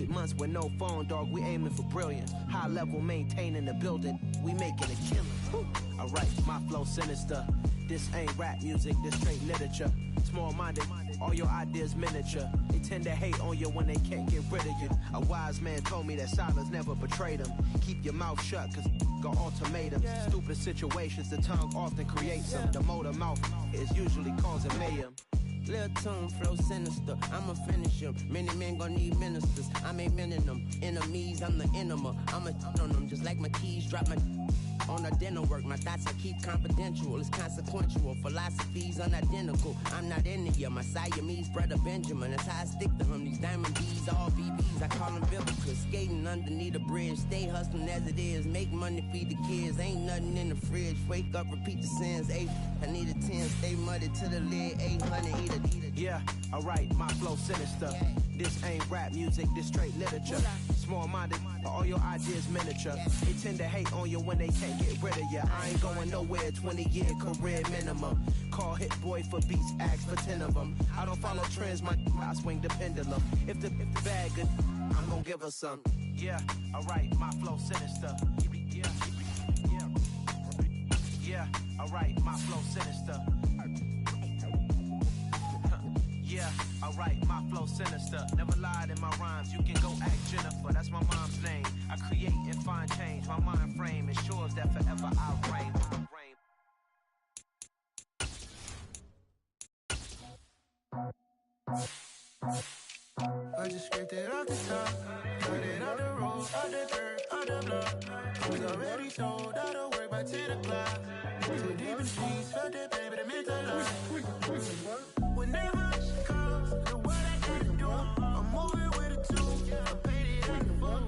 8 months with no phone, dog, we aiming for brilliance. High level maintaining the building, we making a killing. Alright, my flow sinister. This ain't rap music, this straight literature. Small-minded, all your ideas miniature. They tend to hate on you when they can't get rid of you. A wise man told me that silence never betrayed him. Keep your mouth shut, cause got ultimatums. Stupid situations, the tongue often creates them. The motor mouth is usually causing mayhem. Lil' tune, flow sinister, I'ma finish him. Many men gon' need ministers, I'm aiming them. Enemies, I'm the enema, I'ma on them. Just like my keys, drop my on the dinner work. My thoughts I keep confidential, it's consequential. Philosophies unidentical, I'm not into ya. My Siamese brother Benjamin, that's how I stick to him. These diamond D's, all BBs, I call them biblical. Skating underneath a bridge, stay hustling as it is. Make money, feed the kids, ain't nothing in the fridge. Wake up, repeat the sins, 8, I need a 10. Stay muddy to the lid, 800, eat a. Yeah, alright, my flow sinister. This ain't rap music, this straight literature. Small-minded, all your ideas miniature. They tend to hate on you when they can't get rid of you. I ain't going nowhere, 20-year career minimum. Call Hit Boy for beats, ask for 10 of them. I don't follow trends, I swing the pendulum. If the bag good, I'm gonna give her some. Yeah, alright, my flow sinister. Yeah, alright, my flow sinister. Yeah, alright, my flow sinister. Never lied in my rhymes, you can go ask Jennifer. That's my mom's name. I create and find change. My mind frame ensures that forever I'll reign. I just scraped it off the top, cut it out the road, out the dirt, out the block. I was already sold, out of work by 10 o'clock. Too deep in the streets, felt that baby, that meant a lot. Whenever she calls, the what I gotta do, I'm moving with a two, I paid it out the book.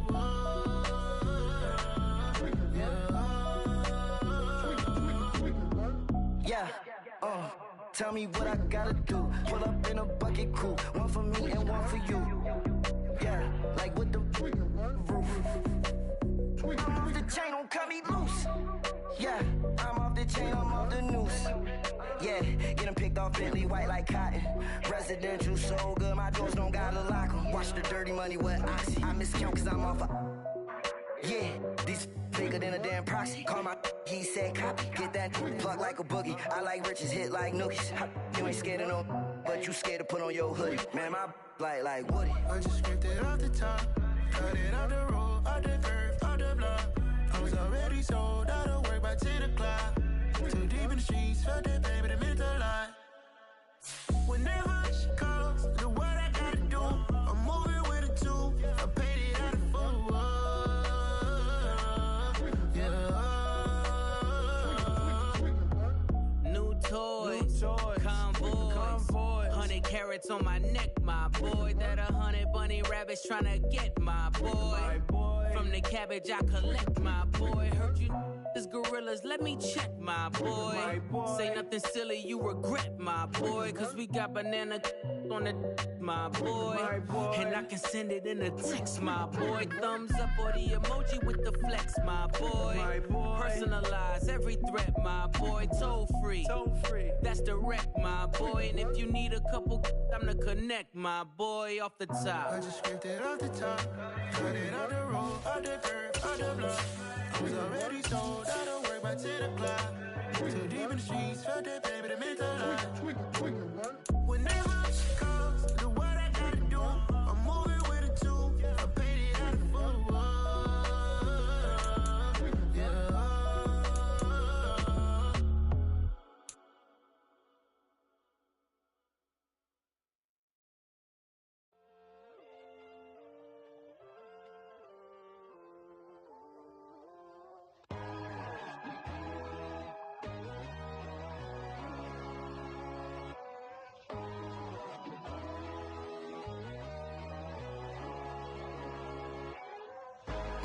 Yeah, tell me what I gotta do. Pull up in a bucket crew, one for me and one for you. Yeah, like with the roof. I'm off the chain, don't cut me loose. Yeah, I'm off the chain, I'm off the noose. Yeah, getting picked off Bentley, white like cotton. Residential so good, my doors don't gotta lock 'em. Watch the dirty money with oxy. I miscount cause I'm off a. Yeah, these bigger than a damn proxy. Call my he said copy. Get that plug like a boogie. I like riches, hit like nookies. You ain't scared of no, but you scared to put on your hoodie. Man, my like Woody. I just scraped it off the top, cut it out the road, out the curve, out the block. I was already sold, out of work by 10 o'clock. Too deep in the streets, felt that baby, that meant a lot. Whenever she calls, the what I gotta do, I'm moving with a two, I paid it out of full. Yeah. New toys, convoys, 100 carats on my neck, my boy. That 100 bunny rabbits tryna get my boy. From the cabbage I collect, my boy. Heard you is gorillas, let me check, my boy. Say nothing silly, you regret, my boy. Cause we got banana on the my boy. And I can send it in a text, my boy. Thumbs up or the emoji with the flex, my boy. Personalize every threat, my boy. Toll free, that's direct, my boy. And if you need a couple, I'm the connect, my boy. Off the top, I just scraped it off the top, cut it out the road, out the curve, out the block. I was already sold, out of work by 10 o'clock. Too deep in the streets, felt that baby, that meant a lot. Whenever she calls, the what I gotta do, I'm moving with a two, I paid it out of full.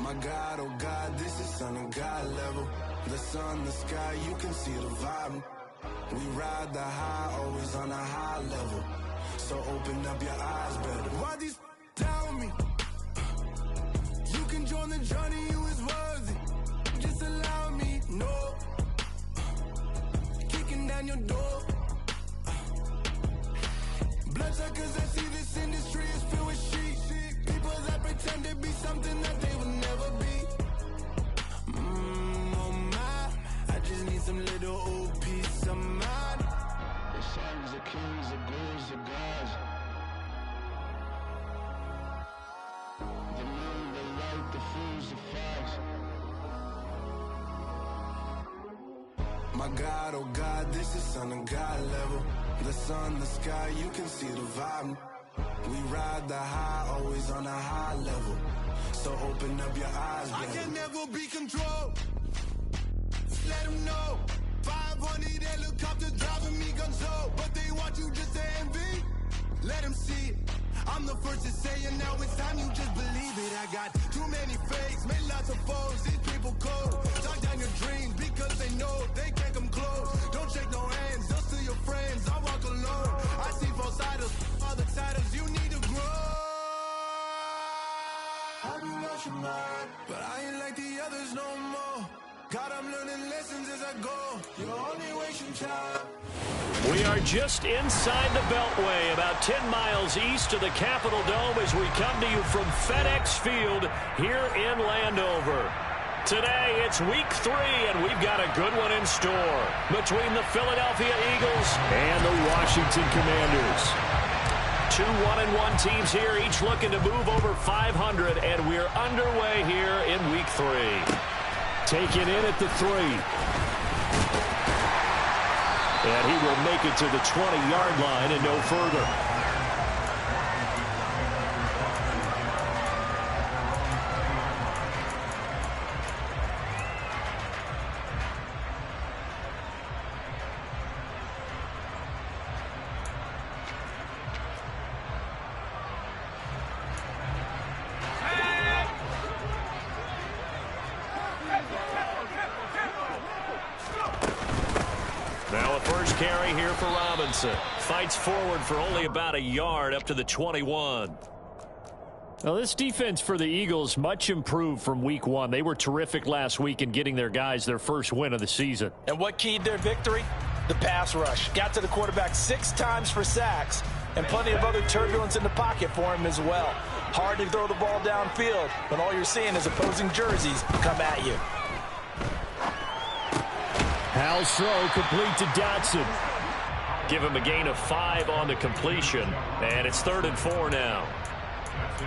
My God, oh God, this is son of God level. The sun, the sky, you can see the vibe. We ride the high, always on a high level. So open up your eyes better. Why these tell me? You can join the journey, you is worthy. Just allow me, no. Kicking down your door. Bloodsuckers, I see this industry is filled with sheep. People that pretend My God, oh God, this is Son of God level. The sun, the sky, you can see the vibe. We ride the high, always on a high level. So open up your eyes, baby. I can never be controlled. Let them know. 500 helicopters driving me gonzo. But they want you just to envy. Let them see it. I'm the first to say it, now it's time you just believe it. I got too many fakes, made lots of foes. These people cold. Talk down your dreams because they know they can't come close. Don't shake no hands, just to your friends. I walk alone. I see false idols, other titles. You need to grow. Have you lost your mind? But I ain't like the others no more. God, I'm learning lessons as I go. You're only wasting time. We are just inside the Beltway, about 10 miles east of the Capitol Dome as we come to you from FedEx Field here in Landover. Today, it's week 3, and we've got a good one in store between the Philadelphia Eagles and the Washington Commanders. 2 1-1 teams here, each looking to move over 500, and we're underway here in week 3. Taken in at the 3. And he will make it to the 20-yard line and no further. Now a first carry here for Robinson. Fights forward for only about a yard up to the 21. Now this defense for the Eagles much improved from week 1. They were terrific last week in getting their guys their first win of the season. And what keyed their victory? The pass rush. Got to the quarterback 6 times for sacks and plenty of other turbulence in the pocket for him as well. Hard to throw the ball downfield when all you're seeing is opposing jerseys come at you. Howell's throw complete to Dotson. Give him a gain of 5 on the completion. And it's 3rd and 4 now.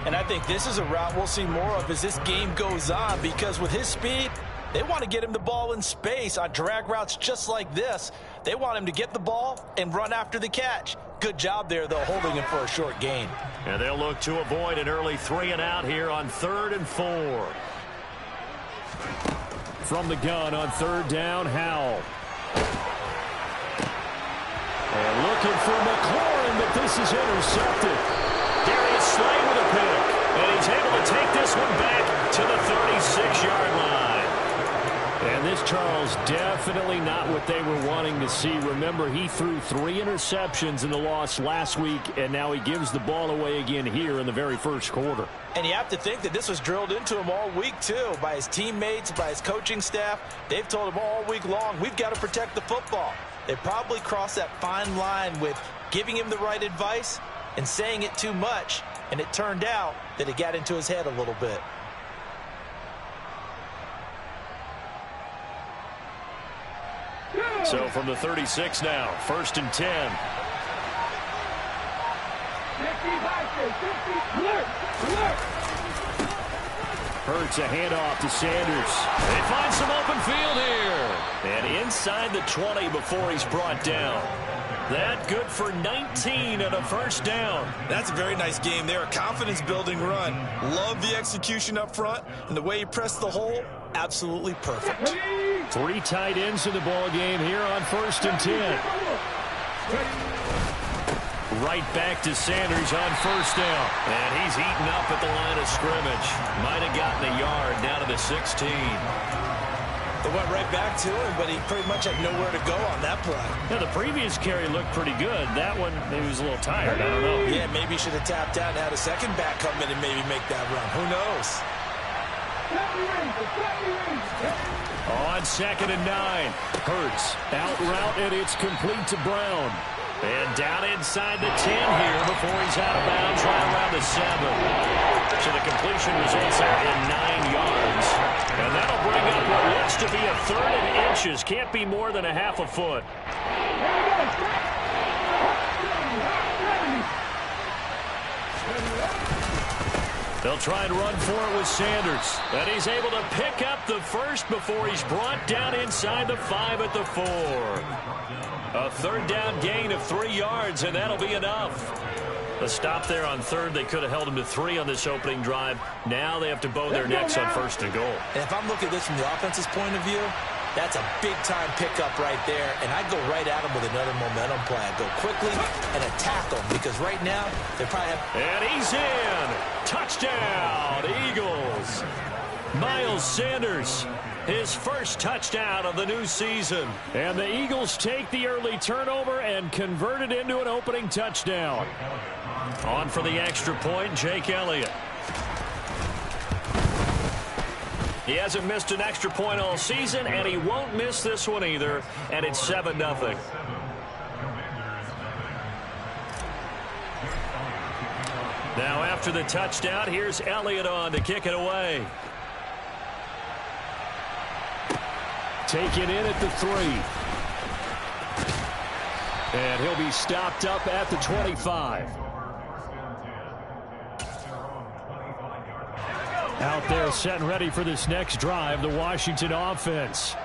And I think this is a route we'll see more of as this game goes on, because with his speed, they want to get him the ball in space on drag routes just like this. They want him to get the ball and run after the catch. Good job there, though, holding him for a short gain. And they'll look to avoid an early 3 and out here on 3rd and 4. From the gun on 3rd down, Howell. And looking for McLaurin, but this is intercepted. Darius Slay with a pick. And he's able to take this one back to the 36-yard line. And this, Charles, definitely not what they were wanting to see. Remember, he threw 3 interceptions in the loss last week, and now he gives the ball away again here in the very first quarter. And you have to think that this was drilled into him all week, too, by his teammates, by his coaching staff. They've told him all week long, we've got to protect the football. They probably crossed that fine line with giving him the right advice and saying it too much, and it turned out that it got into his head a little bit. So from the 36 now, 1st and 10. Hurts a handoff to Sanders. They find some open field here. And inside the 20 before he's brought down. That good for 19 and a 1st down. That's a very nice game there. A confidence-building run. Love the execution up front. And the way he pressed the hole, absolutely perfect. 3 tight ends in the ball game here on 1st and 10. Right back to Sanders on 1st down. And he's eaten up at the line of scrimmage. Might have gotten a yard down to the 16. They went right back to him, but he pretty much had nowhere to go on that play. Yeah, the previous carry looked pretty good. That one, he was a little tired. I don't know. Yeah, maybe he should have tapped out and had a second back come in and maybe make that run. Who knows? On 2nd and 9. Hurts out route, and it's complete to Brown. And down inside the 10 here before he's out of bounds right around the 7. So the completion results there in 9 yards. And that'll bring up what looks to be a 3rd and inches. Can't be more than a half a foot. They'll try and run for it with Sanders. And he's able to pick up the first before he's brought down inside the 5 at the 4. A third down gain of 3 yards, and that'll be enough. A stop there on third. They could have held him to 3 on this opening drive. Now they have to bow their necks on first and goal. And if I'm looking at this from the offense's point of view, that's a big-time pickup right there, and I'd go right at him with another momentum play. I'd go quickly and attack them because right now they probably have... And he's in! Touchdown, Eagles! Miles Sanders, his first touchdown of the new season. And the Eagles take the early turnover and convert it into an opening touchdown. On for the extra point, Jake Elliott. He hasn't missed an extra point all season, and he won't miss this one either, and it's 7-0. Now after the touchdown, here's Elliott on to kick it away. Taken in at the 3. And he'll be stopped up at the 25. Out there set and ready for this next drive, the Washington offense.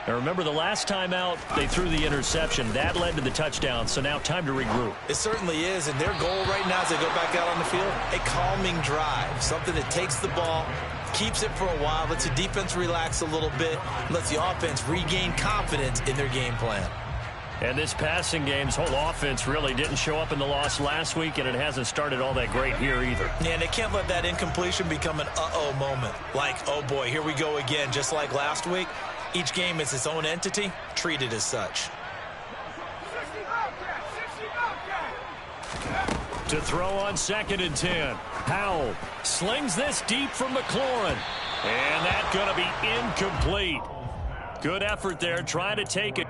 Now remember, the last time out, they threw the interception. That led to the touchdown, so now time to regroup. It certainly is, and their goal right now as they go back out on the field, a calming drive, something that takes the ball, keeps it for a while, lets the defense relax a little bit, lets the offense regain confidence in their game plan. And this passing game's whole offense really didn't show up in the loss last week, and it hasn't started all that great here either. Yeah, and they can't let that incompletion become an uh-oh moment. Like, oh boy, here we go again, just like last week. Each game is its own entity, treated as such. To throw on 2nd and 10. Howell slings this deep from McLaurin. And that's going to be incomplete. Good effort there, trying to take it.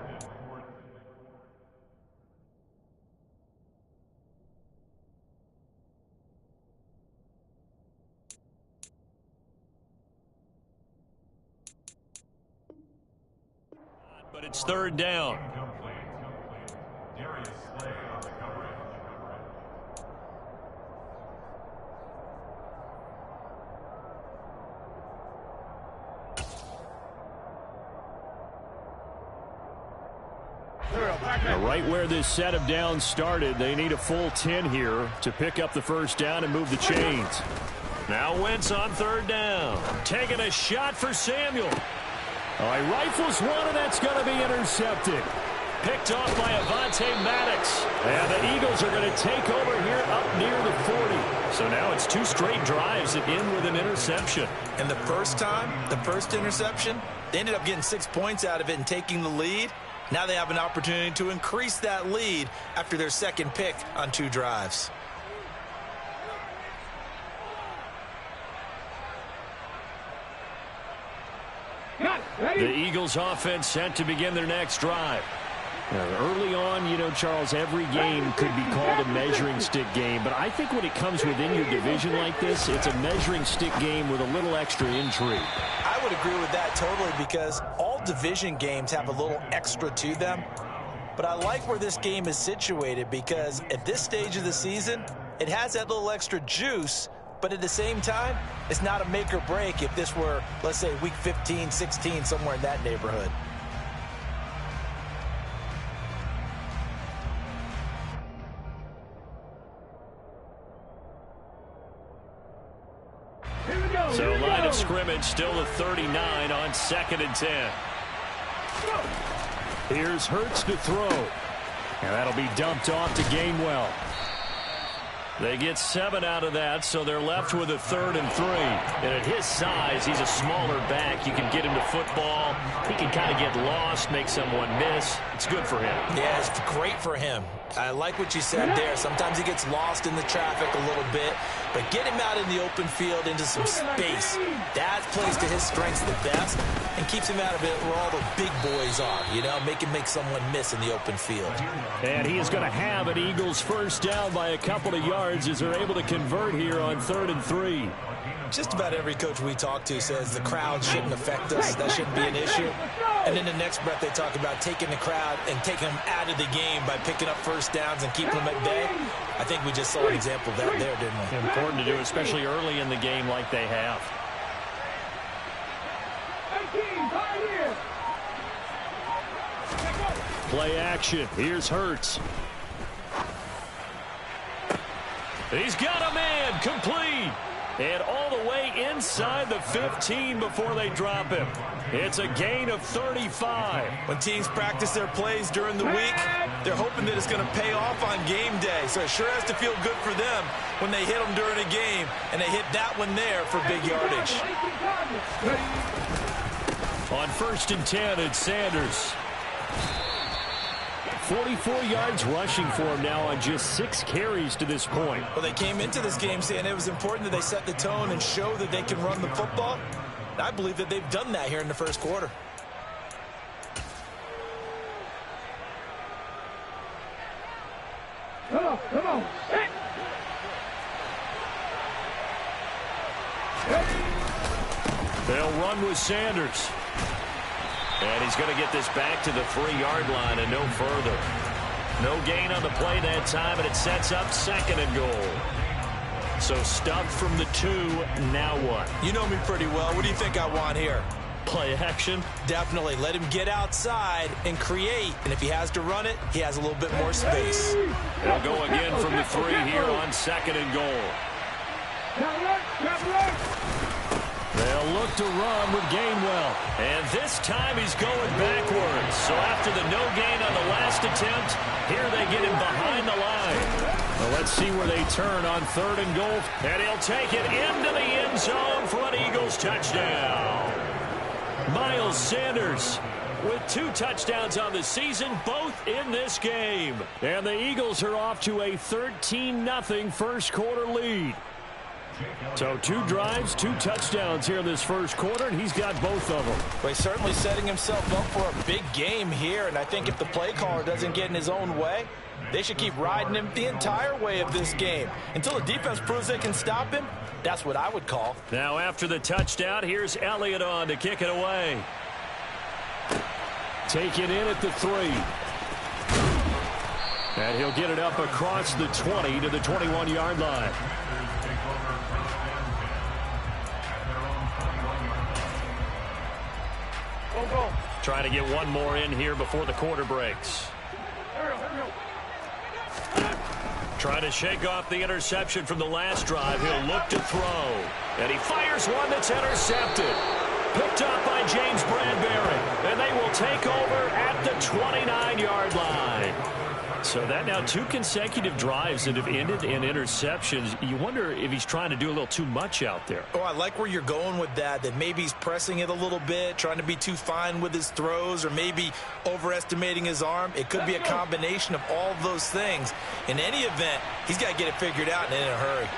But it's 3rd down. Now, right where this set of downs started, they need a full 10 here to pick up the first down and move the chains. Now Wentz on 3rd down. Taking a shot for Samuel. Oh, he rifles one, and that's going to be intercepted. Picked off by Avonte Maddox. And the Eagles are going to take over here up near the 40. So now it's 2 straight drives that end with an interception. And the first time, the first interception, they ended up getting 6 points out of it and taking the lead. Now they have an opportunity to increase that lead after their second pick on 2 drives. The Eagles offense set to begin their next drive. Now, early on, you know, Charles, every game could be called a measuring stick game, but I think when it comes within your division like this, it's a measuring stick game with a little extra intrigue. I would agree with that totally because all division games have a little extra to them. But I like where this game is situated because at this stage of the season, it has that little extra juice. But at the same time, it's not a make or break if this were, let's say, week 15, 16, somewhere in that neighborhood. So line of scrimmage still the 39 on 2nd and 10. Here's Hurts to throw. And that'll be dumped off to Gainwell. They get 7 out of that, so they're left with a 3rd and 3. And at his size, he's a smaller back. You can get him to football. He can kind of get lost, make someone miss. It's good for him. Yeah, it's great for him. I like what you said there. Sometimes he gets lost in the traffic a little bit, but get him out in the open field into some space. That plays to his strengths the best and keeps him out of it where all the big boys are, you know, make someone miss in the open field. And he is going to have an Eagles first down by a couple of yards as they're able to convert here on 3rd and 3. just about every coach we talk to says the crowd shouldn't affect us. That shouldn't be an issue. And in the next breath, they talk about taking the crowd and taking them out of the game by picking up first downs and keeping them at bay. I think we just saw an example of that there, didn't we? Important to do, especially early in the game like they have. Play action. Here's Hurts. He's got a man complete. And all the way inside the 15 before they drop him. It's a gain of 35. When teams practice their plays during the week, they're hoping that it's going to pay off on game day. So it sure has to feel good for them when they hit them during a game, and they hit that one there for big yardage. On 1st and 10, it's Sanders. 44 yards rushing for him now on just 6 carries to this point. Well, they came into this game saying it was important that they set the tone and show that they can run the football. And I believe that they've done that here in the first quarter. Come on. They'll run with Sanders. And he's going to get this back to the 3-yard line and no further. No gain on the play that time, and it sets up 2nd and goal. So stuffed from the 2, now what? You know me pretty well. What do you think I want here? Play action? Definitely. Let him get outside and create. And if he has to run it, he has a little bit more space. They'll go again from the 3 here on 2nd and goal. They'll look to run with Gainwell. And this time he's going backwards. So after the no gain on the last attempt, here they get him behind the line. Well, let's see where they turn on 3rd and goal. And he'll take it into the end zone for an Eagles touchdown. Miles Sanders with 2 touchdowns on the season, both in this game. And the Eagles are off to a 13-0 first quarter lead. So 2 drives, 2 touchdowns here in this first quarter, and he's got both of them. Well, he's certainly setting himself up for a big game here, and I think if the play caller doesn't get in his own way, they should keep riding him the entire way of this game. Until the defense proves they can stop him, that's what I would call. Now after the touchdown, here's Elliott on to kick it away. Take it in at the 3. And he'll get it up across the 20 to the 21-yard line. Trying to get one more in here before the quarter breaks. Trying to shake off the interception from the last drive. He'll look to throw. And he fires one that's intercepted. Picked up by James Bradbury. And they will take over at the 29-yard line. So that now 2 consecutive drives that have ended in interceptions. You wonder if he's trying to do a little too much out there. Oh, I like where you're going with that maybe he's pressing it a little bit, trying to be too fine with his throws, or maybe overestimating his arm. It could be a combination of all of those things. In any event, he's got to get it figured out and in a hurry.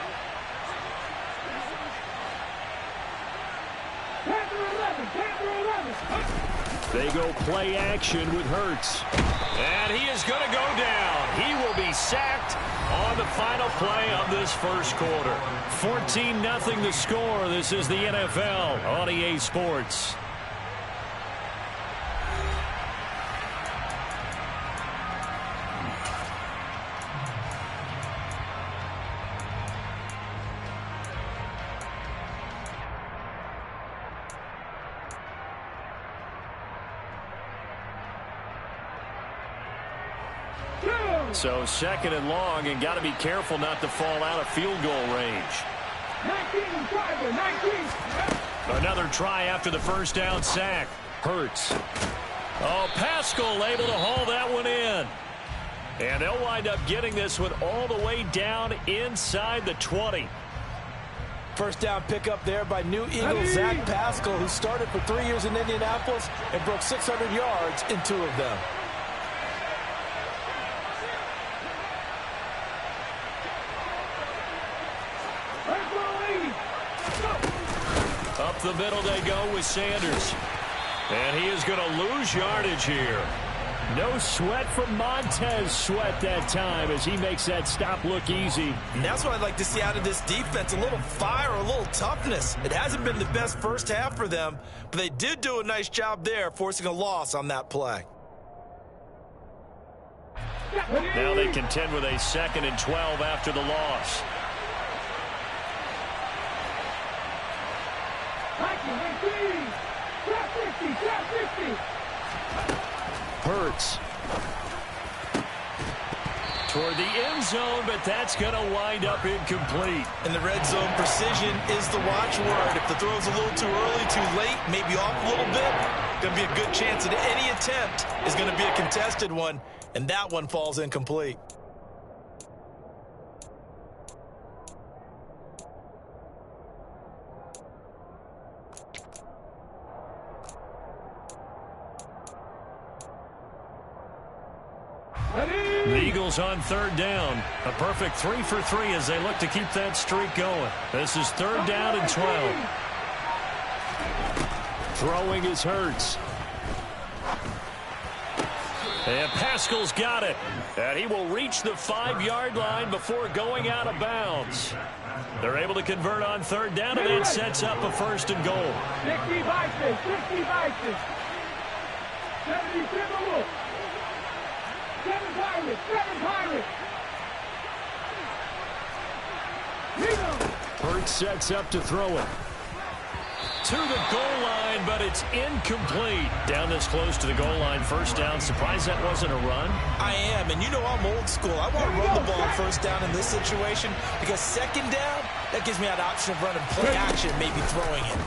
They go play action with Hurts. And he is going to go down. He will be sacked on the final play of this first quarter. 14-0 the score. This is the NFL on EA Sports. So 2nd and long, and got to be careful not to fall out of field goal range. 19. Another try after the first down sack. Hurts. Oh, Pascal able to haul that one in. And they'll wind up getting this one all the way down inside the 20. First down pickup there by new Eagle Zach Pascal, who started for 3 years in Indianapolis and broke 600 yards in 2 of them. Up the middle they go with Sanders. And he is going to lose yardage here. No sweat from Montez Sweat that time as he makes that stop look easy. And that's what I'd like to see out of this defense, a little fire, a little toughness. It hasn't been the best first half for them, but they did do a nice job there, forcing a loss on that play. Now they contend with a 2nd and 12 after the loss. Hurts toward the end zone, but that's going to wind up incomplete. In the red zone, precision is the watchword. If the throw's a little too early, too late, maybe off a little bit, going to be a good chance that any attempt is going to be a contested one, and that one falls incomplete. The Eagles on 3rd down. A perfect 3 for 3 as they look to keep that streak going. This is 3rd down and 12. Throwing is Hurts. And Pascal's got it. And he will reach the 5-yard line before going out of bounds. They're able to convert on 3rd down, and that sets up a 1st and goal. 60 Vikings, 60 Vikings. 77 7 Pirates, 7 Pirates. Hurts sets up to throw it. To the goal line, but it's incomplete. Down this close to the goal line, 1st down. Surprised that wasn't a run? I am, and you know I'm old school. I want to run the ball on 1st down in this situation because 2nd down, that gives me an option of running play action, maybe throwing it.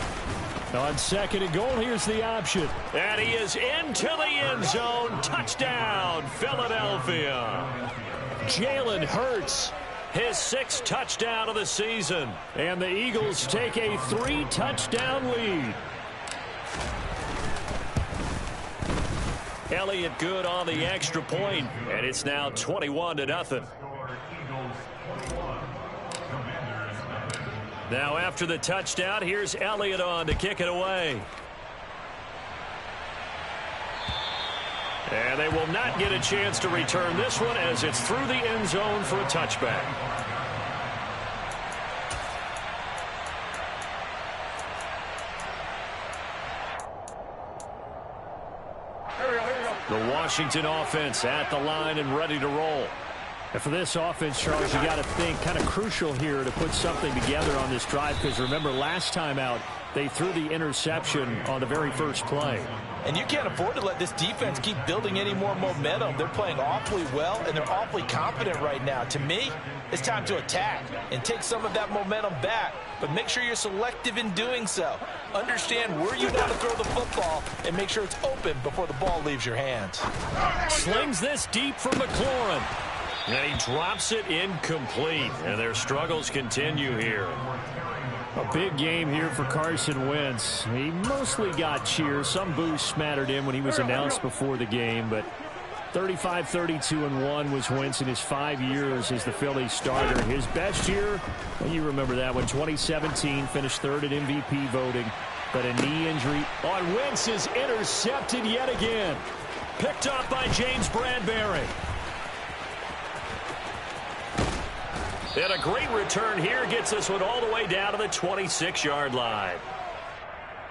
On 2nd and goal, here's the option. And he is into the end zone. Touchdown, Philadelphia. Jalen Hurts, his 6th touchdown of the season. And the Eagles take a 3-touchdown lead. Elliott good on the extra point, and it's now 21-0. Now after the touchdown, here's Elliott on to kick it away. And they will not get a chance to return this one as it's through the end zone for a touchback. The Washington offense at the line and ready to roll. And for this offense, Charles, you got to think kind of crucial here to put something together on this drive, because remember last time out they threw the interception on the very first play. And you can't afford to let this defense keep building any more momentum. They're playing awfully well, and they're awfully confident right now. To me, it's time to attack and take some of that momentum back, but make sure you're selective in doing so. Understand where you want to throw the football and make sure it's open before the ball leaves your hands. Slings this deep for McLaurin. And he drops it incomplete, and their struggles continue here. A big game here for Carson Wentz. He mostly got cheers. Some boos smattered in when he was announced before the game, but 35-32-1 was Wentz in his 5 years as the Phillies starter. His best year, well, you remember that one, 2017, finished 3rd at MVP voting, but a knee injury on Wentz is intercepted yet again. Picked up by James Bradbury. And a great return here gets this one all the way down to the 26-yard line.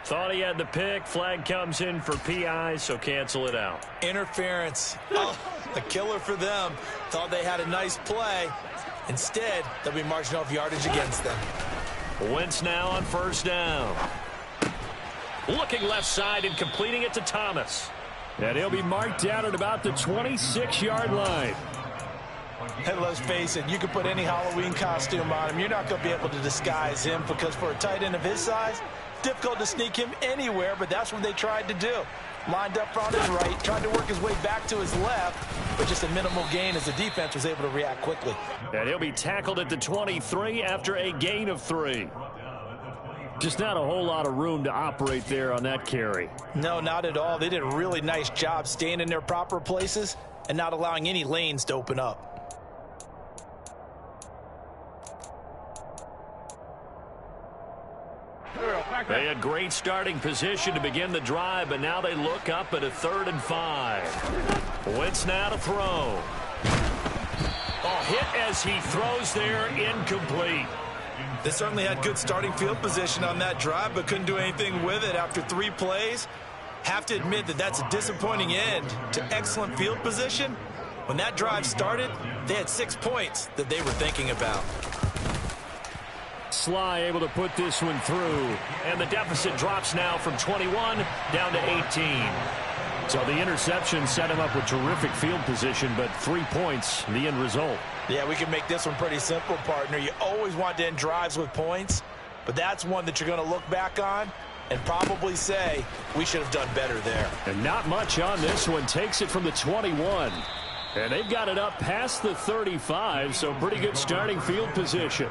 Thought he had the pick. Flag comes in for PI, so cancel it out. Interference. Oh, a killer for them. Thought they had a nice play. Instead, they'll be marching off yardage against them. Wentz now on 1st down. Looking left side and completing it to Thomas. And he'll be marked down at about the 26-yard line. And let's face it, you can put any Halloween costume on him. You're not going to be able to disguise him, because for a tight end of his size, difficult to sneak him anywhere, but that's what they tried to do. Lined up on his right, tried to work his way back to his left, but just a minimal gain as the defense was able to react quickly. And he'll be tackled at the 23 after a gain of 3. Just not a whole lot of room to operate there on that carry. No, not at all. They did a really nice job staying in their proper places and not allowing any lanes to open up. They had great starting position to begin the drive, but now they look up at a 3rd and 5. Wentz now to throw. Oh, hit as he throws there, incomplete. They certainly had good starting field position on that drive, but couldn't do anything with it after 3 plays. Have to admit that that's a disappointing end to excellent field position. When that drive started, they had 6 points that they were thinking about. Sly able to put this one through, and the deficit drops now from 21 down to 18. So the interception set him up with terrific field position, but 3 points, the end result. Yeah, we can make this one pretty simple, partner. You always want to end drives with points, but that's one that you're going to look back on and probably say, we should have done better there. And not much on this one. Takes it from the 21. And they've got it up past the 35, so pretty good starting field position.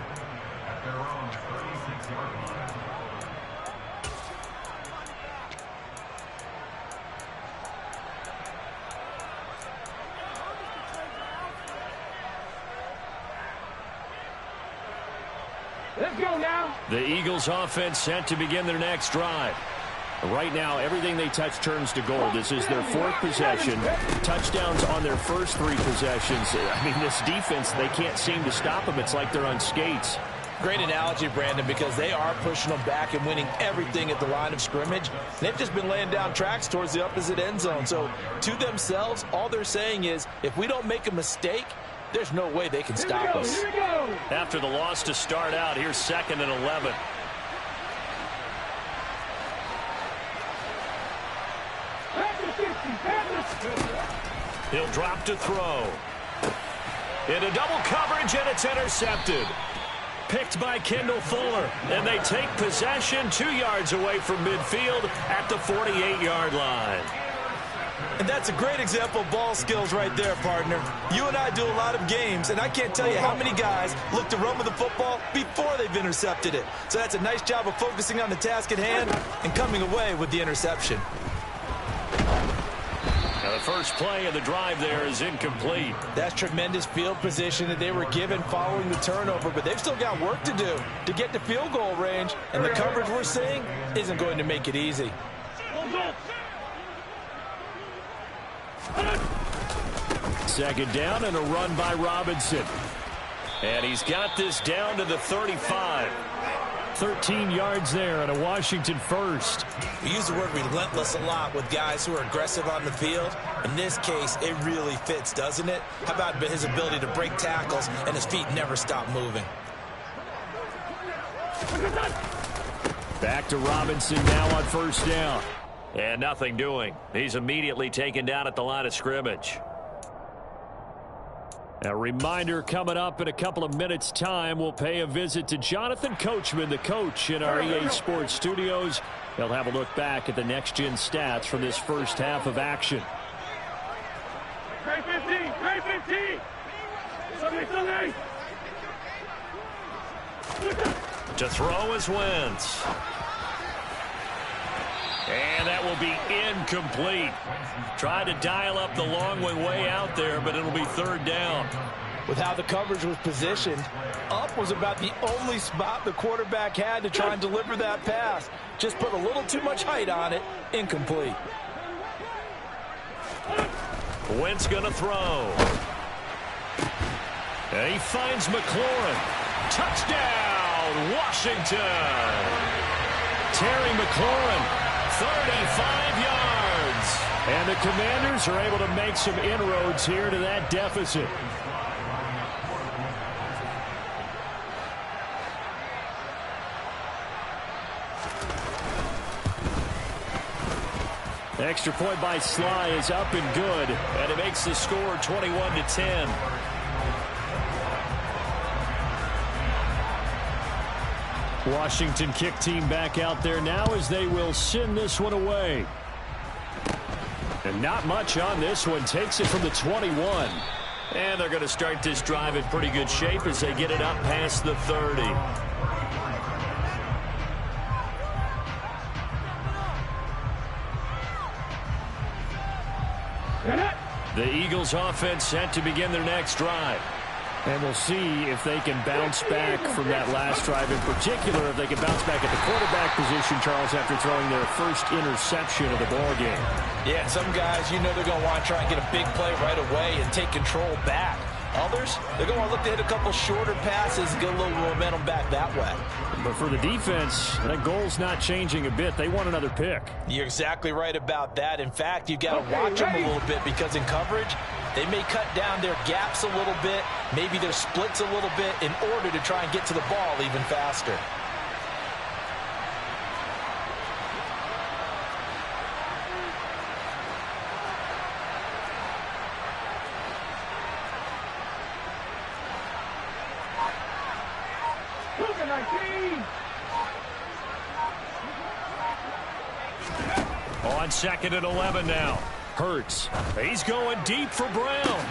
Let's go now. The Eagles offense set to begin their next drive. Right now, everything they touch turns to gold. This is their 4th possession. Touchdowns on their first 3 possessions. I mean, this defense, they can't seem to stop them. It's like they're on skates. Great analogy, Brandon, because they are pushing them back and winning everything at the line of scrimmage. They've just been laying down tracks towards the opposite end zone. So to themselves, all they're saying is, if we don't make a mistake, there's no way they can stop us. Here we go. After the loss to start out, here's 2nd and 11. He'll drop to throw. Into double coverage, and it's intercepted. Picked by Kendall Fuller, and they take possession 2 yards away from midfield at the 48-yard line. And that's a great example of ball skills right there, partner. You and I do a lot of games, and I can't tell you how many guys look to run with the football before they've intercepted it. So that's a nice job of focusing on the task at hand and coming away with the interception. Now the first play of the drive there is incomplete. That's tremendous field position that they were given following the turnover, but they've still got work to do to get to field goal range, and the coverage we're seeing isn't going to make it easy. Second down and a run by Robinson. And he's got this down to the 35. 13 yards there and a Washington first. We use the word relentless a lot with guys who are aggressive on the field. In this case, it really fits, doesn't it? How about his ability to break tackles and his feet never stop moving? Back to Robinson now on first down. And nothing doing. He's immediately taken down at the line of scrimmage. A reminder, coming up in a couple of minutes' time, we'll pay a visit to Jonathan Coachman, the coach in our EA Sports studios. They'll have a look back at the next-gen stats from this first half of action. Great 15, great 15. Sunday. To throw is Wentz. And that will be incomplete. Tried to dial up the long one way out there, but it'll be 3rd down. With how the coverage was positioned, up was about the only spot the quarterback had to try and deliver that pass. Just put a little too much height on it. Incomplete. Wentz going to throw. And he finds McLaurin. Touchdown, Washington. Terry McLaurin. 35 yards. And the Commanders are able to make some inroads here to that deficit. Extra point by Sly is up and good. And it makes the score 21-10. Washington kick team back out there now as they will send this one away. And not much on this one. Takes it from the 21. And they're going to start this drive in pretty good shape as they get it up past the 30. The Eagles offense set to begin their next drive. And we'll see if they can bounce back from that last drive, in particular, if they can bounce back at the quarterback position, Charles, after throwing their first interception of the ball game. Yeah, some guys, you know they're going to want to try and get a big play right away and take control back. Others, they're going to look to hit a couple shorter passes and get a little momentum back that way. But for the defense, that goal's not changing a bit. They want another pick. You're exactly right about that. In fact, you've got to watch them a little bit because in coverage, they may cut down their gaps a little bit, maybe their splits a little bit in order to try and get to the ball even faster. On 2nd and 11 now. Hurts. He's going deep for Brown.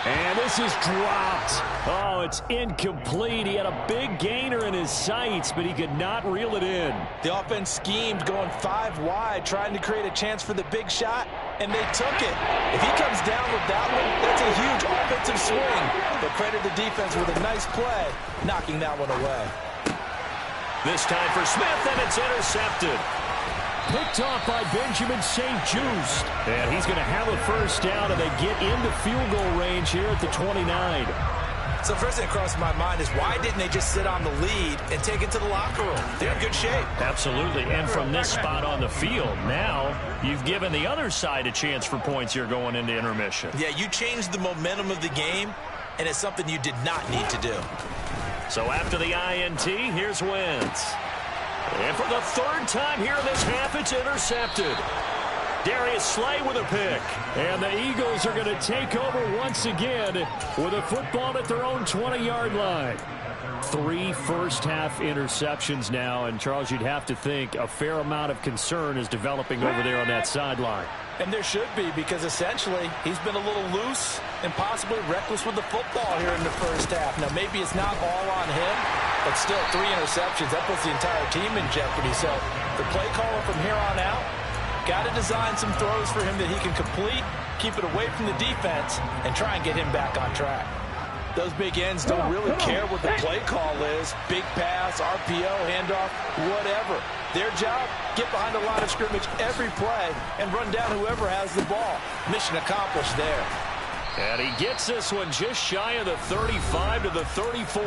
And this is dropped. Oh, it's incomplete. He had a big gainer in his sights, but he could not reel it in. The offense schemed going 5 wide, trying to create a chance for the big shot, and they took it. If he comes down with that one, that's a huge offensive swing. But credit the defense with a nice play, knocking that one away. This time for Smith, and it's intercepted. Picked off by Benjamin St. Just. And he's going to have a first down, and they get into field goal range here at the 29. So first thing that crossed my mind is why didn't they just sit on the lead and take it to the locker room? They're in good shape. Absolutely. And from this spot on the field, now you've given the other side a chance for points here going into intermission. Yeah, you changed the momentum of the game, and it's something you did not need to do. So after the INT, here's Wentz. And for the 3rd time here in this half, it's intercepted. Darius Slay with a pick. And the Eagles are going to take over once again with a football at their own 20-yard line. 3 first-half interceptions now. And, Charles, you'd have to think a fair amount of concern is developing over there on that sideline. And there should be, because essentially he's been a little loose and possibly reckless with the football here in the first half. Now, maybe it's not all on him, but still 3 interceptions. That puts the entire team in jeopardy. So the play caller from here on out got to design some throws for him that he can complete, keep it away from the defense, and try and get him back on track. Those big ends don't really care what the play call is. Big pass, RPO, handoff, whatever. Their job, get behind the line of scrimmage every play and run down whoever has the ball. Mission accomplished there. And he gets this one just shy of the 35 to the 34.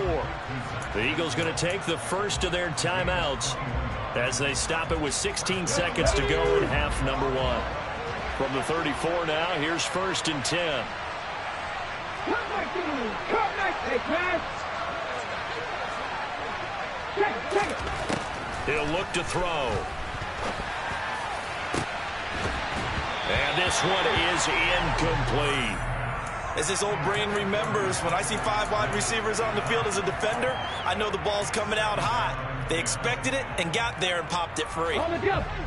The Eagles going to take the first of their timeouts as they stop it with 16 seconds to go in half number 1. From the 34 now, here's 1st and 10. He'll look to throw. And this one is incomplete. As this old brain remembers, when I see 5 wide receivers on the field as a defender, I know the ball's coming out hot. They expected it and got there and popped it free.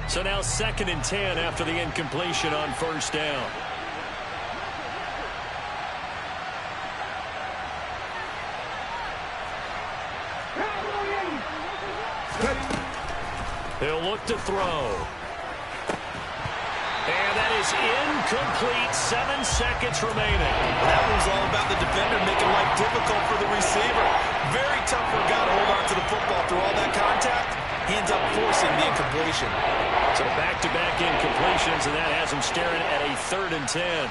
So now 2nd and 10 after the incompletion on 1st down. He'll look to throw. And that is incomplete. 7 seconds remaining. That was all about the defender making life difficult for the receiver. Very tough for a guy to hold on to the football through all that contact. He ends up forcing the incompletion. So back-to-back incompletions, and that has him staring at a 3rd and 10.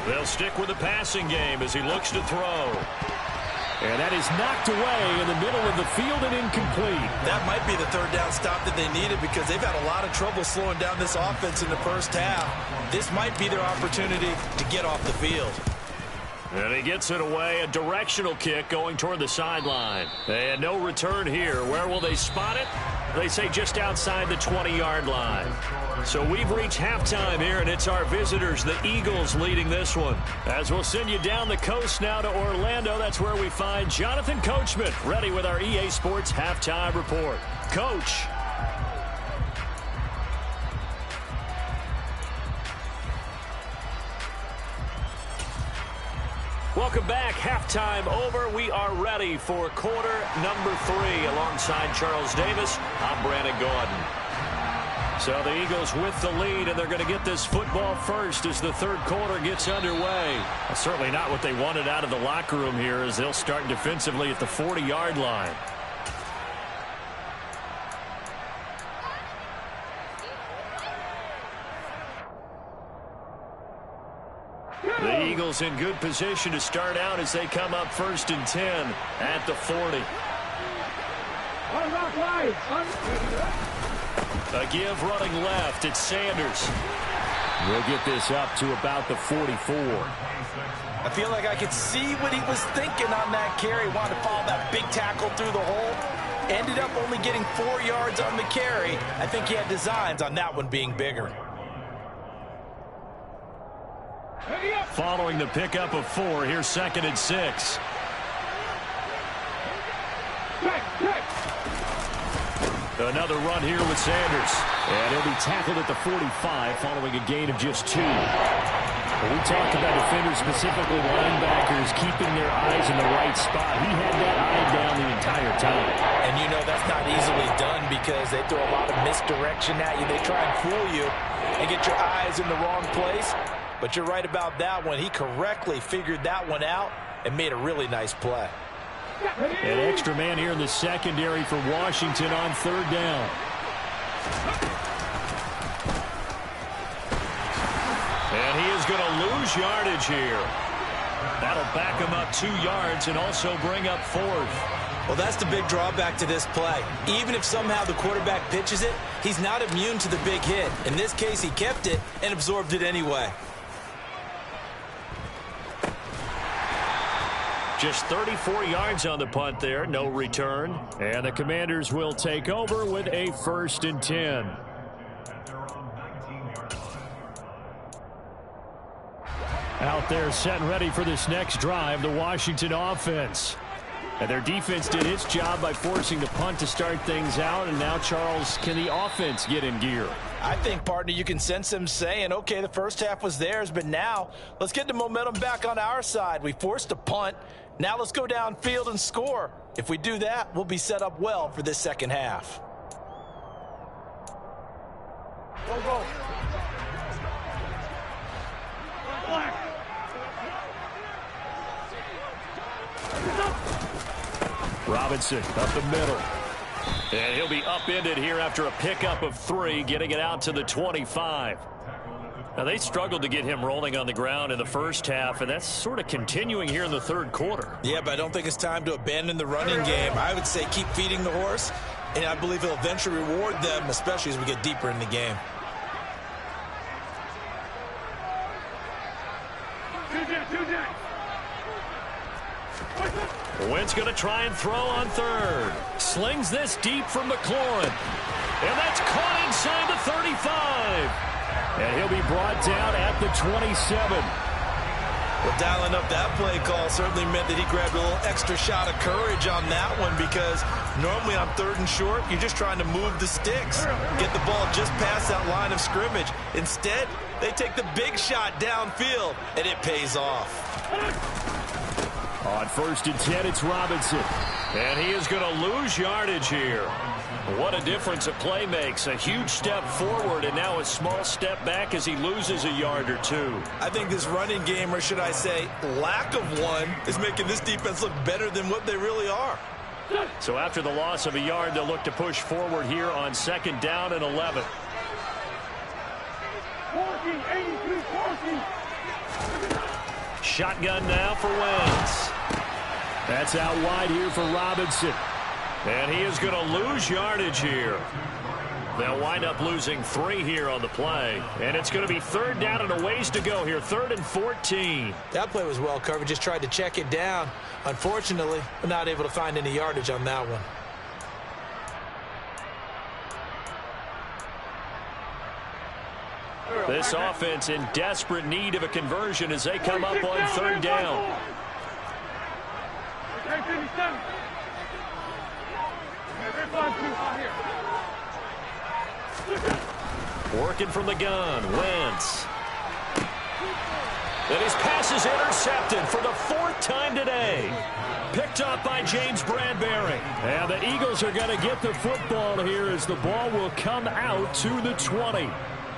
They'll stick with the passing game as he looks to throw. And that is knocked away in the middle of the field and incomplete. That might be the 3rd down stop that they needed because they've had a lot of trouble slowing down this offense in the first half. This might be their opportunity to get off the field. And he gets it away, a directional kick going toward the sideline. And no return here. Where will they spot it? They say just outside the 20-yard line. So we've reached halftime here, and it's our visitors, the Eagles, leading this one. As we'll send you down the coast now to Orlando, that's where we find Jonathan Coachman, ready with our EA Sports Halftime Report. Coach. Welcome back. Halftime over. We are ready for quarter number 3. Alongside Charles Davis, I'm Brandon Gordon. So the Eagles with the lead, and they're going to get this football first as the third quarter gets underway. Certainly not what they wanted out of the locker room here, as they'll start defensively at the 40-yard line. The Eagles in good position to start out as they come up 1st and 10 at the 40. A give running left. It's Sanders. We'll get this up to about the 44. I feel like I could see what he was thinking on that carry. Wanted to follow that big tackle through the hole. Ended up only getting 4 yards on the carry. I think he had designs on that one being bigger. Following the pickup of 4, here's 2nd and 6. Another run here with Sanders. And he'll be tackled at the 45 following a gain of just 2. When we talked about defenders, specifically linebackers, keeping their eyes in the right spot. He had that eye down the entire time. And you know that's not easily done because they throw a lot of misdirection at you. They try and fool you and get your eyes in the wrong place. But you're right about that one. He correctly figured that one out and made a really nice play. An extra man here in the secondary for Washington on 3rd down. And he is going to lose yardage here. That'll back him up 2 yards and also bring up 4th. Well, that's the big drawback to this play. Even if somehow the quarterback pitches it, he's not immune to the big hit. In this case, he kept it and absorbed it anyway. Just 34 yards on the punt there, no return. And the Commanders will take over with a 1st and 10. Out there set and ready for this next drive, the Washington offense. And their defense did its job by forcing the punt to start things out. And now, Charles, can the offense get in gear? I think, partner, you can sense him saying, okay, the first half was theirs, but now let's get the momentum back on our side. We forced a punt. Now let's go downfield and score. If we do that, we'll be set up well for this second half. Go, go. Robinson up the middle. And he'll be upended here after a pickup of 3, getting it out to the 25. Now, they struggled to get him rolling on the ground in the first half, and that's sort of continuing here in the third quarter. Yeah, but I don't think it's time to abandon the running game. I would say keep feeding the horse, and I believe he'll eventually reward them, especially as we get deeper in the game. Wentz going to try and throw on 3rd. Slings this deep from McLaurin. And that's caught inside the 35. And he'll be brought down at the 27. Well, dialing up that play call certainly meant that he grabbed a little extra shot of courage on that one, because normally on 3rd and short, you're just trying to move the sticks, get the ball just past that line of scrimmage. Instead, they take the big shot downfield, and it pays off. On 1st and 10, it's Robinson. And he is going to lose yardage here. What a difference a play makes. A huge step forward and now a small step back as he loses a yard or 2. I think this running game, or should I say lack of one, is making this defense look better than what they really are. So after the loss of a yard, they'll look to push forward here on 2nd down and 11. 40. Shotgun now for Wentz. That's out wide here for Robinson. And he is going to lose yardage here. They'll wind up losing 3 here on the play. And it's going to be 3rd down and a ways to go here. 3rd and 14. That play was well covered. Just tried to check it down. Unfortunately, we're not able to find any yardage on that one. This offense in desperate need of a conversion as they come up on 3rd down. Working from the gun, Wentz. And his pass is intercepted for the 4th time today. Picked up by James Bradbury. And the Eagles are going to get the football here as the ball will come out to the 20.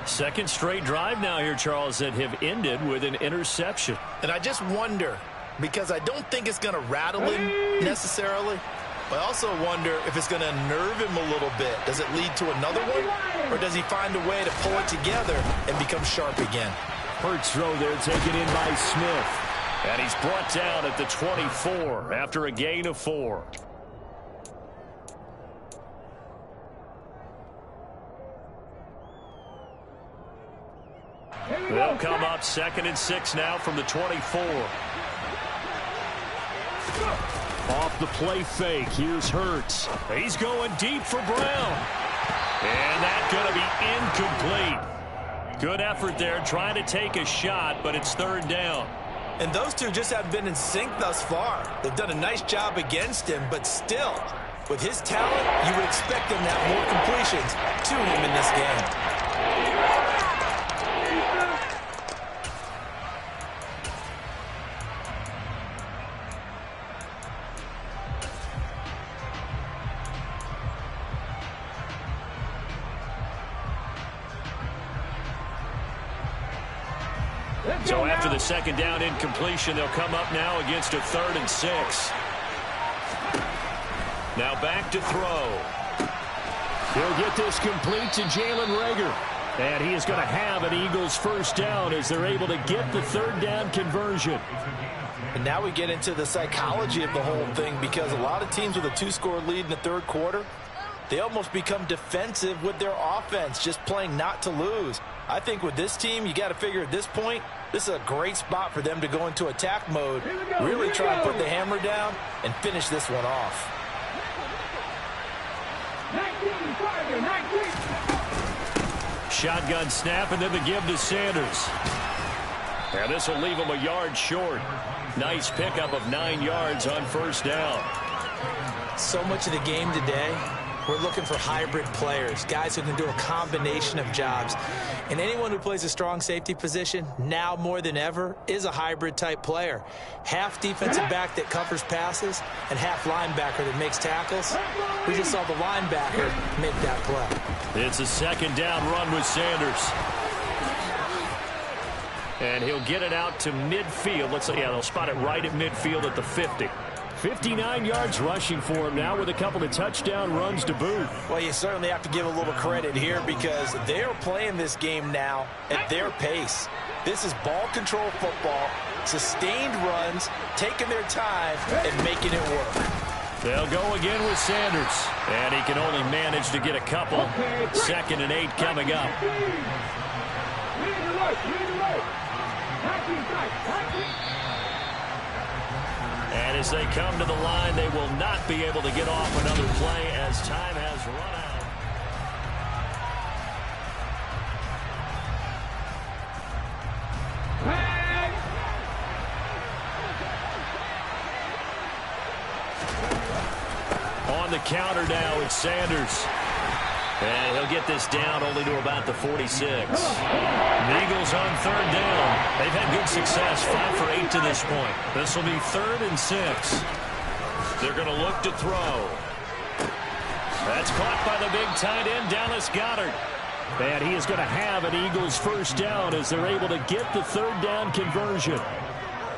Second straight drive now here, Charles, that have ended with an interception. And I just wonder, because I don't think it's going to rattle him necessarily, but I also wonder if it's going to unnerve him a little bit. Does it lead to another one? Or does he find a way to pull it together and become sharp again? Hurts throw there, taken in by Smith. And he's brought down at the 24 after a gain of 4. They'll come up 2nd and 6 now from the 24. Off the play fake. Here's Hurts. He's going deep for Brown. And that's going to be incomplete. Good effort there, trying to take a shot, but it's 3rd down. And those two just haven't been in sync thus far. They've done a nice job against him, but still, with his talent, you would expect him to have more completions to him in this game. So after the 2nd down incompletion, they'll come up now against a 3rd and 6. Now back to throw. He'll get this complete to Jalen Reagor. And he is going to have an Eagles 1st down as they're able to get the 3rd down conversion. And now we get into the psychology of the whole thing, because a lot of teams with a 2-score lead in the 3rd quarter, they almost become defensive with their offense, just playing not to lose. I think with this team, you got to figure at this point, this is a great spot for them to go into attack mode, really try and put the hammer down and finish this one off. 19. Shotgun snap and then the give to Sanders. And this will leave him a yard short. Nice pickup of 9 yards on 1st down. So much of the game today, we're looking for hybrid players, guys who can do a combination of jobs. And anyone who plays a strong safety position, now more than ever, is a hybrid type player. Half defensive back that covers passes and half linebacker that makes tackles. We just saw the linebacker make that play. It's a 2nd down run with Sanders. And he'll get it out to midfield. Let's see, yeah, they'll spot it right at midfield at the 50. 59 yards rushing for him now with a couple of touchdown runs to boot. Well, you certainly have to give a little credit here because they're playing this game now at their pace. This is ball control football, sustained runs, taking their time and making it work. They'll go again with Sanders. And he can only manage to get a couple. 2nd and 8 coming up. And as they come to the line, they will not be able to get off another play as time has run out. On the counter now, it's Sanders. And he'll get this down only to about the 46. The Eagles on 3rd down. They've had good success, 5 for 8 to this point. This will be 3rd and 6. They're going to look to throw. That's caught by the big tight end, Dallas Goedert. And he is going to have an Eagles 1st down as they're able to get the 3rd down conversion.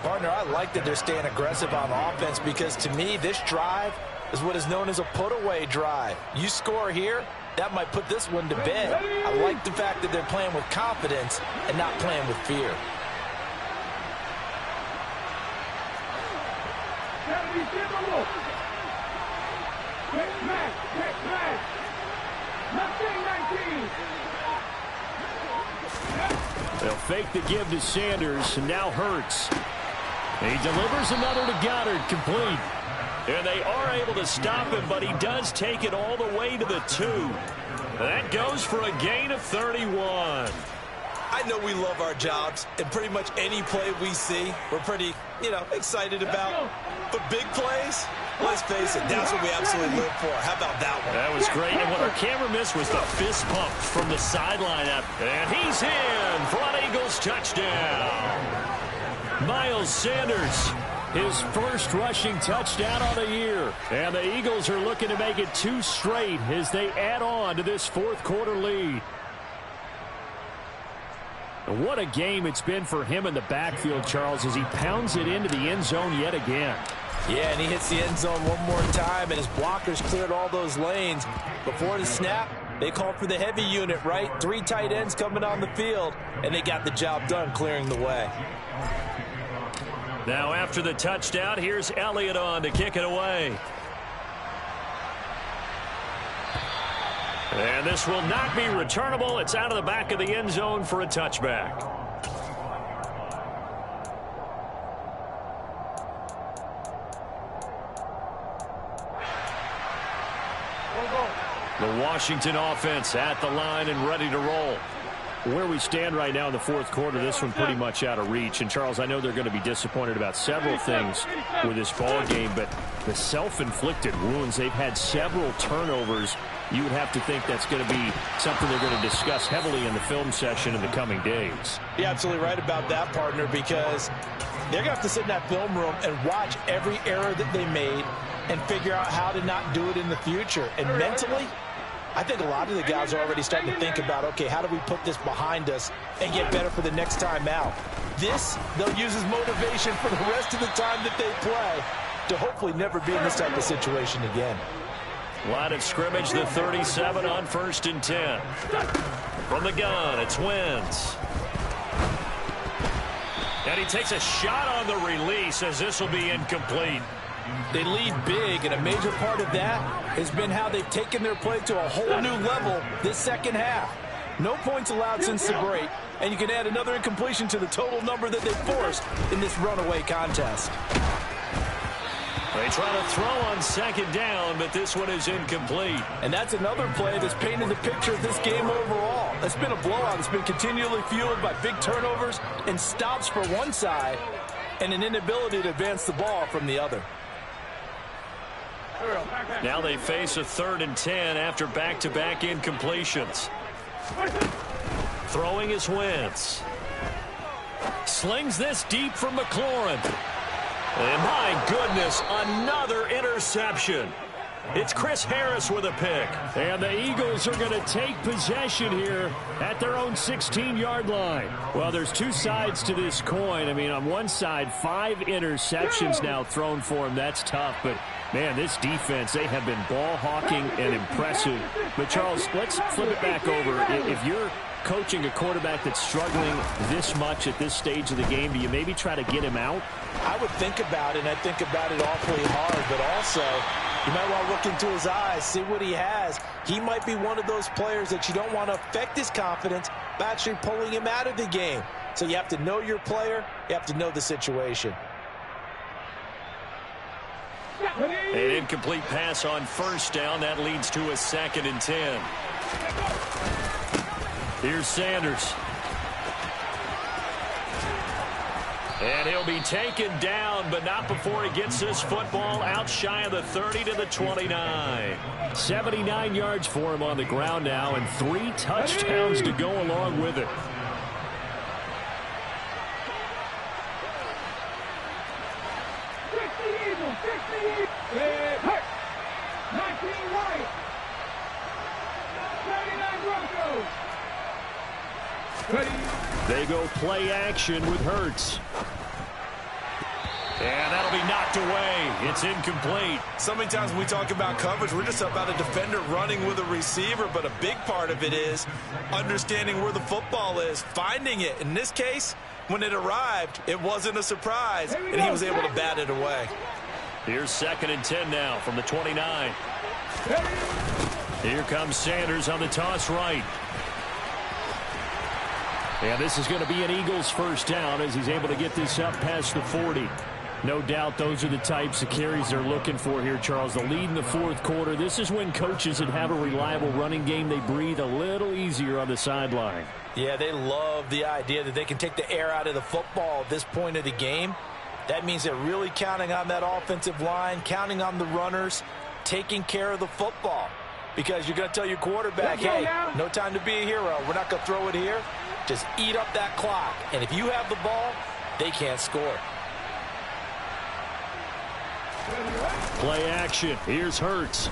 Partner, I like that they're staying aggressive on offense because to me, this drive is what is known as a put-away drive. You score here, that might put this one to bed. I like the fact that they're playing with confidence and not playing with fear. They'll fake the give to Sanders, and now Hurts. He delivers another to Goedert, complete. And they are able to stop him, but he does take it all the way to the 2. That goes for a gain of 31. I know we love our jobs, and pretty much any play we see, we're pretty, excited about. But big plays, let's face it, that's what we absolutely live for. How about that one? That was great, and what our camera missed was the fist pump from the sideline. And he's in for an Eagles touchdown. Miles Sanders, his first rushing touchdown on the year. And the Eagles are looking to make it 2 straight as they add on to this fourth-quarter lead. And what a game it's been for him in the backfield, Charles, as he pounds it into the end zone yet again. Yeah, and he hits the end zone one more time, and his blockers cleared all those lanes. Before the snap, they called for the heavy unit, right? 3 tight ends coming on the field, and they got the job done clearing the way. Now after the touchdown, here's Elliott on to kick it away. And this will not be returnable. It's out of the back of the end zone for a touchback. The Washington offense at the line and ready to roll. Where we stand right now in the fourth quarter, this one pretty much out of reach. And, Charles, I know they're going to be disappointed about several things with this ball game, but the self-inflicted wounds, they've had several turnovers. You would have to think that's going to be something they're going to discuss heavily in the film session in the coming days. You're absolutely right about that, partner, because they're going to have to sit in that film room and watch every error that they made and figure out how to not do it in the future. And mentally, I think a lot of the guys are already starting to think about, okay, how do we put this behind us and get better for the next time out? This, they'll use as motivation for the rest of the time that they play to hopefully never be in this type of situation again. Line of scrimmage, the 37 on 1st and 10. From the gun, it's Wentz. And he takes a shot on the release as this will be incomplete. They lead big, and a major part of that has been how they've taken their play to a whole new level this second half. No points allowed since the break, and you can add another incompletion to the total number that they forced in this runaway contest. They try to throw on 2nd down, but this one is incomplete. And that's another play that's painted the picture of this game overall. It's been a blowout. It's been continually fueled by big turnovers and stops for one side and an inability to advance the ball from the other. Now they face a 3rd and 10 after back-to-back incompletions. Throwing is Wentz. Slings this deep from McLaurin. And my goodness, another interception. It's Chris Harris with a pick. And the Eagles are going to take possession here at their own 16-yard line. Well, there's 2 sides to this coin. I mean, on one side, 5 interceptions now thrown for him. That's tough. But, man, this defense, they have been ball hawking and impressive. But, Charles, let's flip it back over. If you're coaching a quarterback that's struggling this much at this stage of the game, do you maybe try to get him out? I would think about it, and I think about it awfully hard, but also you might want to look into his eyes, see what he has. He might be one of those players that you don't want to affect his confidence by actually pulling him out of the game. So you have to know your player. You have to know the situation. An incomplete pass on 1st down. That leads to a 2nd and 10. Here's Sanders. And he'll be taken down, but not before he gets this football out shy of the 30 to the 29. 79 yards for him on the ground now, and 3 touchdowns to go along with it. They go play action with Hurts. And that'll be knocked away. It's incomplete. So many times when we talk about coverage, we're just about a defender running with a receiver, but a big part of it is understanding where the football is, finding it. In this case, when it arrived, it wasn't a surprise, and he was able to bat it away. Here's 2nd and 10 now from the 29. Here comes Sanders on the toss right. And this is going to be an Eagles 1st down as he's able to get this up past the 40. No doubt those are the types of carries they're looking for here, Charles. The lead in the fourth quarter. This is when coaches that have a reliable running game, they breathe a little easier on the sideline. Yeah, they love the idea that they can take the air out of the football at this point of the game. That means they're really counting on that offensive line, counting on the runners, taking care of the football. Because you're going to tell your quarterback, hey, no time to be a hero. We're not going to throw it here. Just eat up that clock. And if you have the ball, they can't score. Play action. Here's Hurts.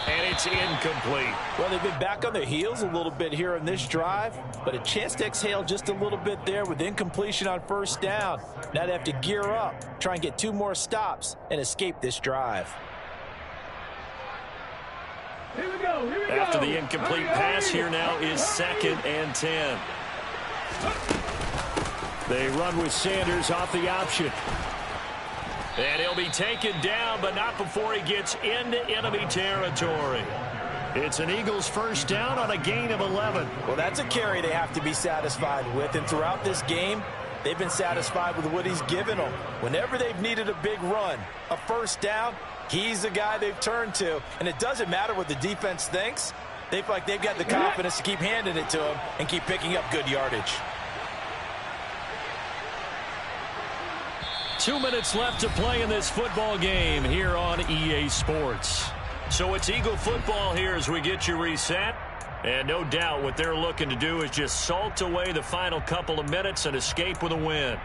And it's incomplete. Well, they've been back on their heels a little bit here in this drive, but a chance to exhale just a little bit there with incompletion on first down. Now they have to gear up, try and get 2 more stops, and escape this drive. Here we go. After the incomplete pass, here now is 2nd and 10. They run with Sanders off the option. And he'll be taken down, but not before he gets into enemy territory. It's an Eagles first down on a gain of 11. Well, that's a carry they have to be satisfied with, and throughout this game, they've been satisfied with what he's given them. Whenever they've needed a big run, a first down, he's the guy they've turned to. And it doesn't matter what the defense thinks. They feel like they've got the confidence to keep handing it to him and keep picking up good yardage. 2 minutes left to play in this football game here on EA Sports. So it's Eagle football here as we get you reset. And no doubt what they're looking to do is just salt away the final couple of minutes and escape with a win.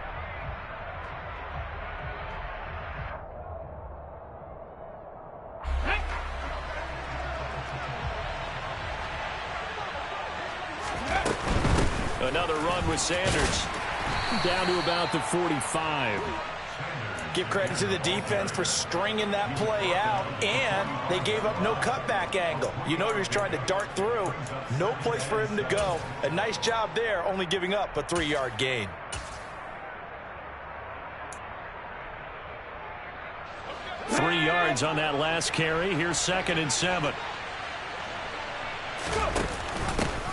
Another run with Sanders. Down to about the 45. Give credit to the defense for stringing that play out, and they gave up no cutback angle. You know he was trying to dart through. No place for him to go. A nice job there, only giving up a 3-yard gain. Three yards on that last carry. Here's 2nd and 7.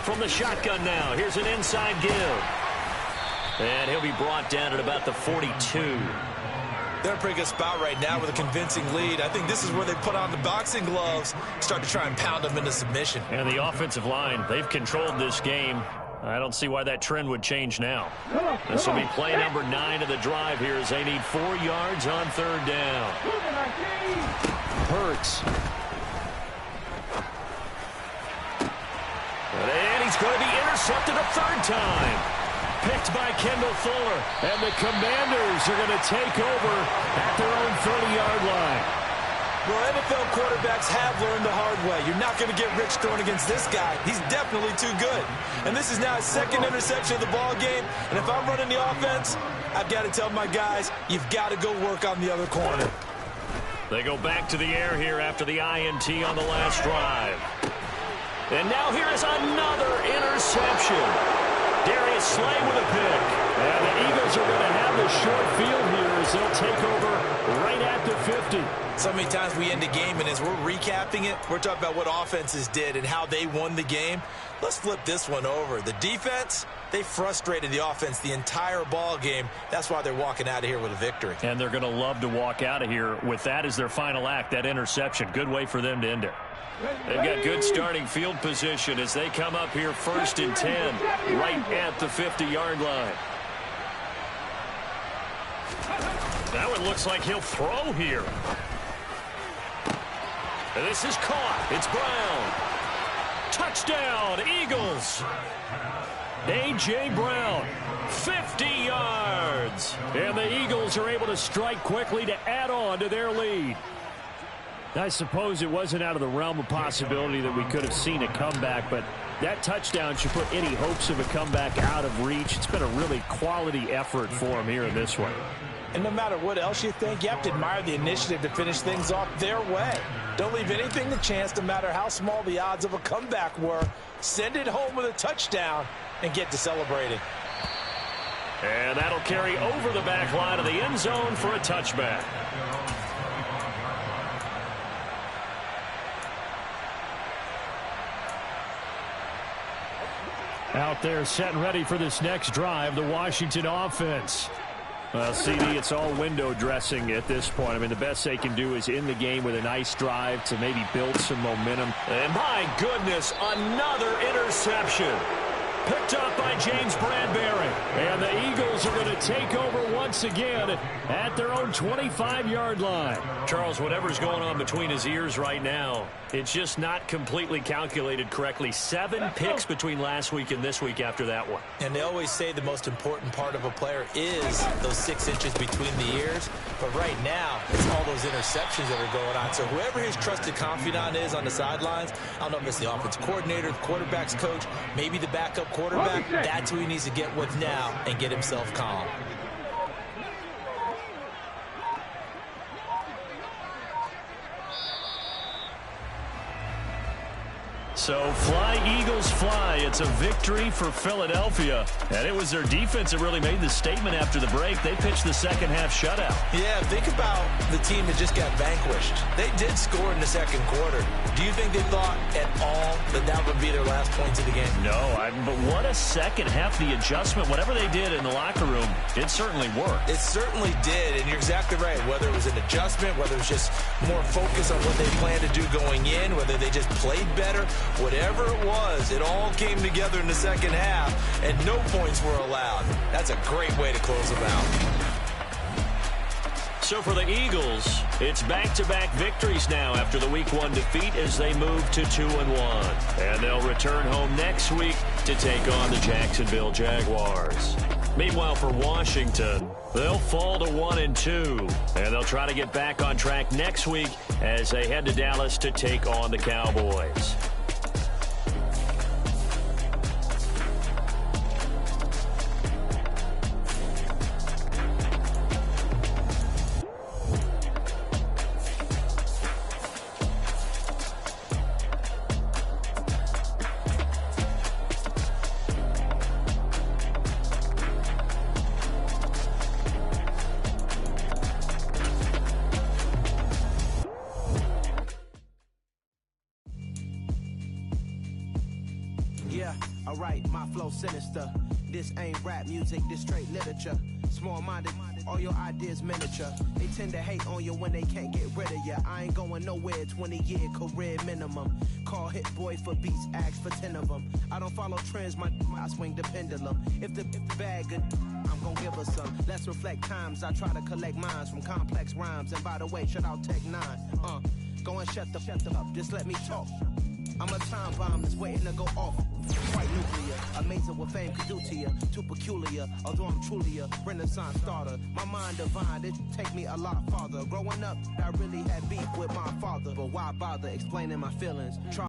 From the shotgun now, here's an inside give. And he'll be brought down at about the 42. They're in a pretty good spot right now with a convincing lead. I think this is where they put on the boxing gloves, start to try and pound them into submission. And the offensive line, they've controlled this game. I don't see why that trend would change now. This will be play number 9 of the drive here as they need 4 yards on 3rd down. Hurts. And he's going to be intercepted a 3rd time. Picked by Kendall Fuller, and the Commanders are going to take over at their own 30-yard line. Well, NFL quarterbacks have learned the hard way. You're not going to get rich throwing against this guy. He's definitely too good. And this is now his 2nd interception of the ball game. And if I'm running the offense, I've got to tell my guys, you've got to go work on the other corner. They go back to the air here after the INT on the last drive. And now here is another interception. Darius Slay with a pick. And the Eagles are going to have the short field here as they'll take over right at the 50. So many times we end a game, and as we're recapping it, we're talking about what offenses did and how they won the game. Let's flip this one over. The defense, they frustrated the offense the entire ball game. That's why they're walking out of here with a victory. And they're going to love to walk out of here with that as their final act, that interception. Good way for them to end it. They've got good starting field position as they come up here 1st and 10, right at the 50-yard line. That one looks like he'll throw here. And this is caught. It's Brown. Touchdown, Eagles. A.J. Brown, 50 yards. And the Eagles are able to strike quickly to add on to their lead. I suppose it wasn't out of the realm of possibility that we could have seen a comeback, but that touchdown should put any hopes of a comeback out of reach. It's been a really quality effort for him here in this one. And no matter what else you think, you have to admire the initiative to finish things off their way. Don't leave anything to chance, no matter how small the odds of a comeback were. Send it home with a touchdown and get to celebrating. And that'll carry over the back line of the end zone for a touchback. Out there set and ready for this next drive, the Washington offense. Well, CD, it's all window dressing at this point. I mean, the best they can do is in the game with a nice drive to maybe build some momentum. And my goodness, another interception. Picked up by James Bradbury. And the Eagles Eagles are going to take over once again at their own 25-yard line. Charles, whatever's going on between his ears right now, it's just not completely calculated correctly. 7 picks between last week and this week after that one. And they always say the most important part of a player is those 6 inches between the ears. But right now, it's all those interceptions that are going on. So whoever his trusted confidant is on the sidelines, I don't know if it's the offensive coordinator, the quarterback's coach, maybe the backup quarterback, that's who he needs to get with now and get himself calm. So fly, Eagles, fly. It's a victory for Philadelphia. And it was their defense that really made the statement after the break. They pitched the second half shutout. Yeah, think about the team that just got vanquished. They did score in the second quarter. Do you think they thought at all that that would be their last points of the game? No, but what a second half. The adjustment, whatever they did in the locker room, it certainly worked. It certainly did, and you're exactly right. Whether it was an adjustment, whether it was just more focus on what they planned to do going in, whether they just played better, whatever it was, it all came together in the second half, and no points were allowed. That's a great way to close them out. So for the Eagles, it's back-to-back victories now after the Week 1 defeat as they move to 2-1. And they'll return home next week to take on the Jacksonville Jaguars. Meanwhile, for Washington, they'll fall to 1-2. And they'll try to get back on track next week as they head to Dallas to take on the Cowboys. Yeah, alright, my flow sinister. This ain't rap music, this straight literature. Small-minded, all your ideas miniature. They tend to hate on you when they can't get rid of you. I ain't going nowhere, 20-year career minimum. Call Hit Boy for beats, ask for 10 of them. I don't follow trends, I swing the pendulum. If the bag good, I'm gonna give her some. Let's reflect times, I try to collect minds from complex rhymes. And by the way, shout out Tech 9. Go and shut the up, just let me talk. I'm a time bomb that's waiting to go off. Quite nuclear, amazing what fame can do to you. Too peculiar, although I'm truly a Renaissance starter. My mind divine, it take me a lot farther. Growing up, I really had beef with my father. But why bother explaining my feelings?